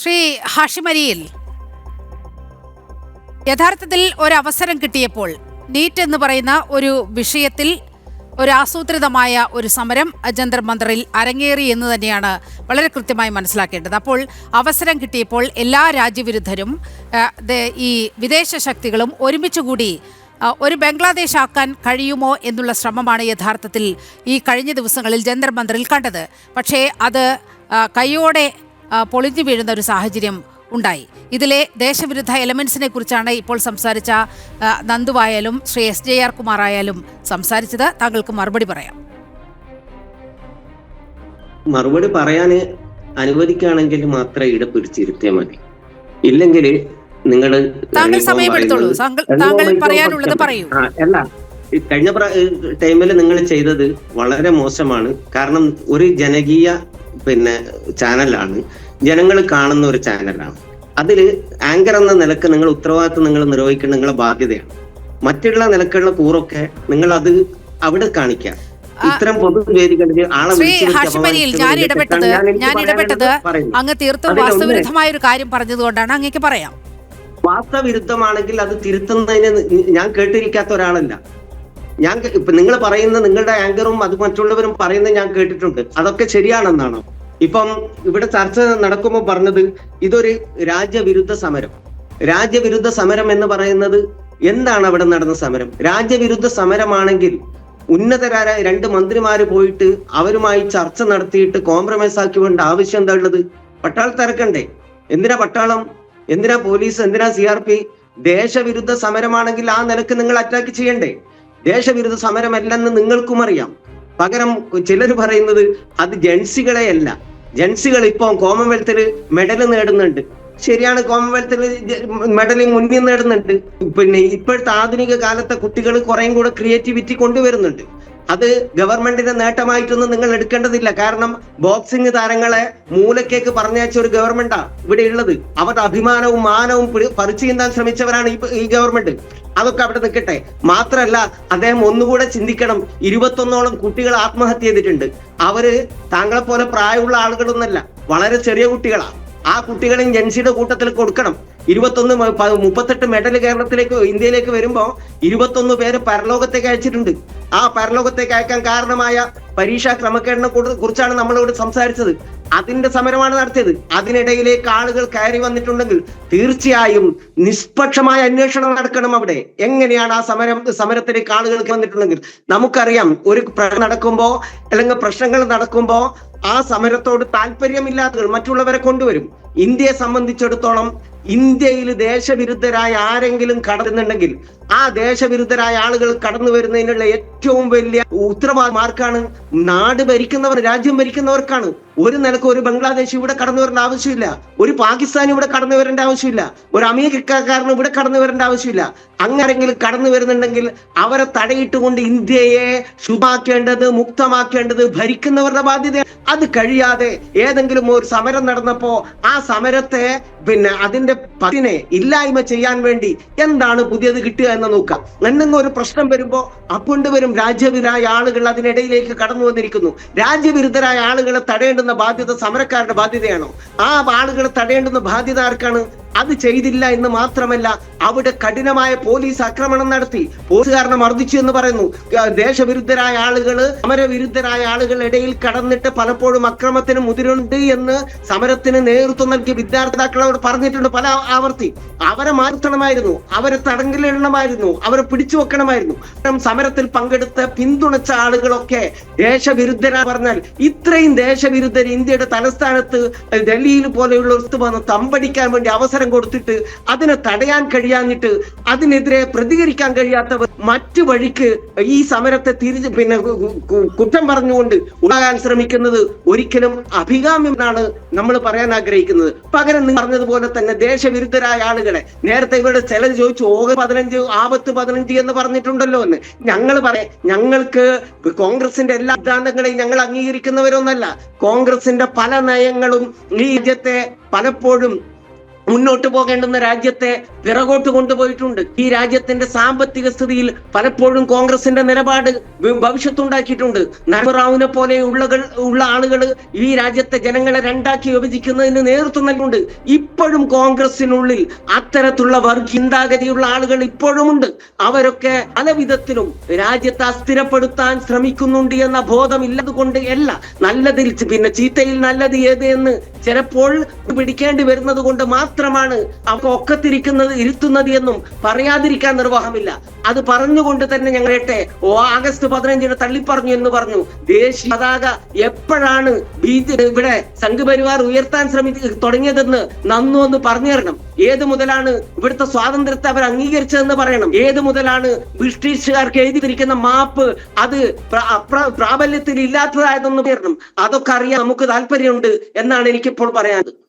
ശ്രീ ഹാഷിമരിയിൽ യഥാർത്ഥത്തിൽ ഒരവസരം കിട്ടിയപ്പോൾ നീറ്റ് എന്ന് പറയുന്ന ഒരു വിഷയത്തിൽ ഒരു ആസൂത്രിതമായ ഒരു സമരം ജന്തർ മന്ദറിൽ അരങ്ങേറി എന്ന് തന്നെയാണ് വളരെ കൃത്യമായി മനസ്സിലാക്കേണ്ടത്. അപ്പോൾ അവസരം കിട്ടിയപ്പോൾ എല്ലാ രാജ്യവിരുദ്ധരും ഈ വിദേശ ശക്തികളും ഒരുമിച്ചുകൂടി ഒരു ബംഗ്ലാദേശ് ആക്കാൻ കഴിയുമോ എന്നുള്ള ശ്രമമാണ് യഥാർത്ഥത്തിൽ ഈ കഴിഞ്ഞ ദിവസങ്ങളിൽ ജന്തർ മന്ദറിൽ കണ്ടത്. പക്ഷേ അത് കൈയോടെ പൊളിഞ്ഞു വീഴുന്ന ഒരു സാഹചര്യം ഉണ്ടായി. ഇതിലെ ദേശവിരുദ്ധ എലമെന്റ്സിനെ കുറിച്ചാണ് ഇപ്പോൾ സംസാരിച്ച നന്ദുവായാലും ശ്രീ SJR കുമാർ ആയാലും സംസാരിച്ചത്. താങ്കൾക്ക് മറുപടി പറയാം. മറുപടി പറയാൻ അനുവദിക്കുകയാണെങ്കിൽ മാത്രമേ ഇവിടെ പിടിച്ചിരുത്തിയാൽ മതി. ഇല്ലെങ്കിൽ നിങ്ങൾ താങ്കൾ സമയമെടുത്തോളൂ. താങ്കൾ പറയാനുള്ളത് പറയൂ. അല്ല, കഴിഞ്ഞ ടൈമിൽ നിങ്ങൾ ചെയ്തത് വളരെ മോശമാണ്. കാരണം ഒരു ജനകീയ ചാനലാണ്, ജനങ്ങൾ കാണുന്ന ഒരു ചാനലാണ്. അതിൽ ആങ്കർ എന്ന നിലക്ക് നിങ്ങൾ ഉത്തരവാദിത്വം നിങ്ങൾ നിർവഹിക്കേണ്ട നിങ്ങളുടെ ബാധ്യതയാണ്. മറ്റുള്ള നിലക്കുള്ള കൂറൊക്കെ നിങ്ങൾ അത് അവിടെ കാണിക്കുക. ഇത്തരം പൊതുവേദികളിൽ ഞാൻ ഇടപെട്ടത് അങ്ങ് തീർത്തും വാസ്തവവിരുദ്ധമായ ഒരു കാര്യം പറഞ്ഞതുകൊണ്ടാണ്. അങ്ങേക്ക് പറയാം. വാസ്തവവിരുദ്ധമാണെങ്കിൽ അത് തിരുത്തുന്നതിന് ഞാൻ കേട്ടിരിക്കാത്ത ഒരാളല്ല. ഞാൻ നിങ്ങൾ പറയുന്ന നിങ്ങളുടെ ആങ്കറും അത് മറ്റുള്ളവരും പറയുന്നത് ഞാൻ കേട്ടിട്ടുണ്ട്. അതൊക്കെ ശരിയാണെന്നാണോ? ഇപ്പം ഇവിടെ ചർച്ച നടക്കുമ്പോൾ പറഞ്ഞത് ഇതൊരു രാജ്യവിരുദ്ധ സമരം. രാജ്യവിരുദ്ധ സമരം എന്ന് പറയുന്നത് എന്താണ് അവിടെ നടന്ന സമരം? രാജ്യവിരുദ്ധ സമരമാണെങ്കിൽ ഉന്നതരായ 2 മന്ത്രിമാര് പോയിട്ട് അവരുമായി ചർച്ച നടത്തിയിട്ട് കോംപ്രമൈസ് ആക്കി വേണ്ട ആവശ്യം എന്താ ഉള്ളത്? പട്ടാളത്തെ ഇറക്കണ്ടേ? എന്തിനാ പട്ടാളം? എന്തിനാ പോലീസ്? എന്തിനാ CRP? ദേശവിരുദ്ധ സമരമാണെങ്കിൽ ആ നിലക്ക് നിങ്ങൾ അറ്റാക്ക് ചെയ്യണ്ടേ? ദേശവിരുദ്ധ സമരമല്ലെന്ന് നിങ്ങൾക്കും അറിയാം. പകരം ചിലർ പറയുന്നത് അത് ജൻസികളെയല്ല. ജൻസികൾ ഇപ്പൊ കോമൺവെൽത്തിൽ മെഡൽ നേടുന്നുണ്ട്. ശരിയാണ്, കോമൺവെൽത്തിൽ മെഡൽ മുന്നിൽ നേടുന്നുണ്ട്. ഇപ്പോഴത്തെ ആധുനിക കാലത്തെ കുട്ടികൾ കുറേയും കൂടെ ക്രിയേറ്റിവിറ്റി കൊണ്ടുവരുന്നുണ്ട്. അത് ഗവൺമെന്റിന്റെ നേട്ടമായിട്ടൊന്നും നിങ്ങൾ എടുക്കേണ്ടതില്ല. കാരണം ബോക്സിംഗ് താരങ്ങളെ മൂലക്കേക്ക് പറഞ്ഞയച്ച ഒരു ഗവൺമെന്റാ ഇവിടെ ഉള്ളത്. അവരുടെ അഭിമാനവും മാനവും പറിച്ചു ചീന്താൻ ശ്രമിച്ചവരാണ് ഈ ഗവൺമെന്റ്. അതൊക്കെ അവിടെ നിൽക്കട്ടെ. മാത്രല്ല, അദ്ദേഹം ഒന്നുകൂടെ ചിന്തിക്കണം. 21ഓളം കുട്ടികൾ ആത്മഹത്യ ചെയ്തിട്ടുണ്ട്. അവര് താങ്കളെ പോലെ പ്രായമുള്ള ആളുകളൊന്നല്ല, വളരെ ചെറിയ കുട്ടികളാ. ആ കുട്ടികളെയും ജൻസിയുടെ കൂട്ടത്തിൽ കൊടുക്കണം. 38 മെഡൽ ഇന്ത്യയിലേക്ക് വരുമ്പോ 21 പേര് പരലോകത്തേക്ക് അയച്ചിട്ടുണ്ട്. ആ പരലോകത്തേക്ക് അയക്കാൻ കാരണമായ പരീക്ഷാ ക്രമക്കേടിനെ കുറിച്ചാണ് നമ്മളിവിടെ സംസാരിച്ചത്. അതിന്റെ സമരമാണ് നടത്തിയത്. അതിനിടയിലേക്ക് ആളുകൾ കയറി വന്നിട്ടുണ്ടെങ്കിൽ തീർച്ചയായും നിഷ്പക്ഷമായ അന്വേഷണം നടക്കണം. അവിടെ എങ്ങനെയാണ് ആ സമരത്തിലേക്ക് ആളുകൾ വന്നിട്ടുണ്ടെങ്കിൽ നമുക്കറിയാം. ഒരു നടക്കുമ്പോ അല്ലെങ്കിൽ പ്രശ്നങ്ങൾ നടക്കുമ്പോ ആ സമരത്തോട് താല്പര്യമില്ലാത്തവർ മറ്റുള്ളവരെ കൊണ്ടുവരും. ഇന്ത്യയെ സംബന്ധിച്ചിടത്തോളം ഇന്ത്യയിൽ ദേശവിരുദ്ധരായ ആരെങ്കിലും കടന്നുണ്ടെങ്കിൽ ആ ദേശവിരുദ്ധരായ ആളുകൾ കടന്നു വരുന്നതിനുള്ള ഏറ്റവും വലിയ ഉത്തരവാദിത്വം ആർക്കാണ്? നാട് ഭരിക്കുന്നവർ, രാജ്യം ഭരിക്കുന്നവർക്കാണ്. ഒരു നിലക്ക് ഒരു ബംഗ്ലാദേശ് ഇവിടെ കടന്നു വരേണ്ട ആവശ്യമില്ല. ഒരു പാകിസ്ഥാൻ ഇവിടെ കടന്നു വരേണ്ട ആവശ്യമില്ല. ഒരു അമേരിക്കക്കാരന് ഇവിടെ കടന്നു വരേണ്ട ആവശ്യമില്ല. അങ്ങനെങ്കിലും കടന്നു വരുന്നുണ്ടെങ്കിൽ അവരെ തടയിട്ടുകൊണ്ട് ഇന്ത്യയെ ശുഭാക്കേണ്ടത്, മുക്തമാക്കേണ്ടത് ഭരിക്കുന്നവരുടെ ബാധ്യത. അത് കഴിയാതെ ഏതെങ്കിലും ഒരു സമരം നടന്നപ്പോ ആ സമരത്തെ അതിന്റെ പതിനെ ഇല്ലായ്മ ചെയ്യാൻ വേണ്ടി എന്താണ് പുതിയത് കിട്ടുക എന്ന് നോക്കാം. എന്തെങ്കിലും ഒരു പ്രശ്നം വരുമ്പോ അപ്പോണ്ടുവരും രാജ്യവിരുദ്ധരായ ആളുകൾ അതിനിടയിലേക്ക് കടന്നു വന്നിരിക്കുന്നു. രാജ്യവിരുദ്ധരായ ആളുകളെ തടയേണ്ടുന്ന ബാധ്യത സമരക്കാരുടെ ബാധ്യതയാണോ? ആ ആളുകളെ തടയേണ്ടുന്ന ബാധ്യത ആർക്കാണ്? അത് ചെയ്തില്ല എന്ന് മാത്രമല്ല, അവിടെ കഠിനമായ പോലീസ് ആക്രമണം നടത്തി. പോലീസുകാരനെ മർദ്ദിച്ചു എന്ന് പറയുന്നു. ദേശവിരുദ്ധരായ ആളുകള് സമരവിരുദ്ധരായ ആളുകളുടെ ഇടയിൽ കടന്നിട്ട് പലപ്പോഴും അക്രമത്തിന് മുതിരുണ്ട് എന്ന് സമരത്തിന് നേതൃത്വം നൽകിയ വിദ്യാർത്ഥികളോട് പറഞ്ഞിട്ടുണ്ട് പല ആവർത്തി. അവരെ മാറ്റണമായിരുന്നു, അവരെ തടങ്കലിടണമായിരുന്നു, അവരെ പിടിച്ചു വെക്കണമായിരുന്നു. സമരത്തിൽ പങ്കെടുത്ത് പിന്തുണച്ച ആളുകളൊക്കെ ദേശവിരുദ്ധരാ പറഞ്ഞാൽ ഇത്രയും ദേശവിരുദ്ധർ ഇന്ത്യയുടെ തലസ്ഥാനത്ത് ഡൽഹിയിൽ പോലെയുള്ള വന്ന് തമ്പടിക്കാൻ വേണ്ടി അവസരം കൊടുത്തിട്ട് അതിനെ തടയാൻ കഴിയാഞ്ഞിട്ട് അതിനെതിരെ പ്രതികരിക്കാൻ കഴിയാത്തവർ മറ്റു വഴിക്ക് ഈ സമരത്തെ കുറ്റം പറഞ്ഞുകൊണ്ട് ഉണ്ടാകാൻ ശ്രമിക്കുന്നത് ഒരിക്കലും അഭികാമ്യമാണ് നമ്മൾ പറയാൻ ആഗ്രഹിക്കുന്നത്. പകരം നിങ്ങൾ പറഞ്ഞതുപോലെ തന്നെ ദേശവിരുദ്ധരായ ആളുകളെ നേരത്തെ ഇവരുടെ ചിലർ ചോദിച്ചു ഓഗസ്റ്റ് 15 ആപത്ത് 15 എന്ന് പറഞ്ഞിട്ടുണ്ടല്ലോ എന്ന്. ഞങ്ങൾ പറയാം, ഞങ്ങൾക്ക് കോൺഗ്രസിന്റെ എല്ലാ സിദ്ധാന്തങ്ങളെയും ഞങ്ങൾ അംഗീകരിക്കുന്നവരൊന്നല്ല. കോൺഗ്രസിന്റെ പല നയങ്ങളും ഈ രാജ്യത്തെ പലപ്പോഴും മുന്നോട്ട് പോകേണ്ടുന്ന രാജ്യത്തെ പിറകോട്ട് കൊണ്ടുപോയിട്ടുണ്ട്. ഈ രാജ്യത്തിന്റെ സാമ്പത്തിക സ്ഥിതിയിൽ പലപ്പോഴും കോൺഗ്രസിന്റെ നിലപാട് ഭവിഷ്യത്തുണ്ടാക്കിയിട്ടുണ്ട്. നരസിംഹറാവുവിനെ പോലെ ഉള്ള ആളുകൾ ഈ രാജ്യത്തെ ജനങ്ങളെ രണ്ടാക്കി വിഭജിക്കുന്നതിന് നേതൃത്വം നൽകുന്നുണ്ട്. ഇപ്പോഴും കോൺഗ്രസിനുള്ളിൽ അത്തരത്തിലുള്ള ചിന്താഗതിയുള്ള ആളുകൾ ഇപ്പോഴുമുണ്ട്. അവരൊക്കെ പല വിധത്തിലും രാജ്യത്തെ അസ്ഥിരപ്പെടുത്താൻ ശ്രമിക്കുന്നുണ്ട് എന്ന ബോധമില്ലത് കൊണ്ട് അല്ല, നല്ലതിൽ പിന്നെ ചീത്തയിൽ നല്ലത് ഏത് എന്ന് ചിലപ്പോൾ പിടിക്കേണ്ടി വരുന്നത് കൊണ്ട് മാത്രമാണ് അവർക്ക് ഒക്കത്തിരിക്കുന്നത് ഇരുത്തുന്നത് എന്നും പറയാതിരിക്കാൻ നിർവാഹമില്ല. അത് പറഞ്ഞുകൊണ്ട് തന്നെ ഞങ്ങളെ ആഗസ്റ്റ് 15 തള്ളിപ്പറഞ്ഞു എന്ന് പറഞ്ഞു. ദേശീയ പതാക എപ്പോഴാണ് ഇവിടെ സംഘപരിവാർ ഉയർത്താൻ തുടങ്ങിയതെന്ന് നന്നു എന്ന് പറഞ്ഞു തരണം. ഏത് മുതലാണ് ഇവിടുത്തെ സ്വാതന്ത്ര്യത്തെ അവർ അംഗീകരിച്ചതെന്ന് പറയണം. ഏത് മുതലാണ് ബ്രിട്ടീഷുകാർക്ക് എഴുതിയിരിക്കുന്ന മാപ്പ് അത് പ്രാബല്യത്തിൽ ഇല്ലാത്തതായതെന്ന് പറയണം. അതൊക്കെ അറിയാൻ നമുക്ക് താല്പര്യമുണ്ട് എന്നാണ് എനിക്കിപ്പോൾ പറയാനുള്ളത്.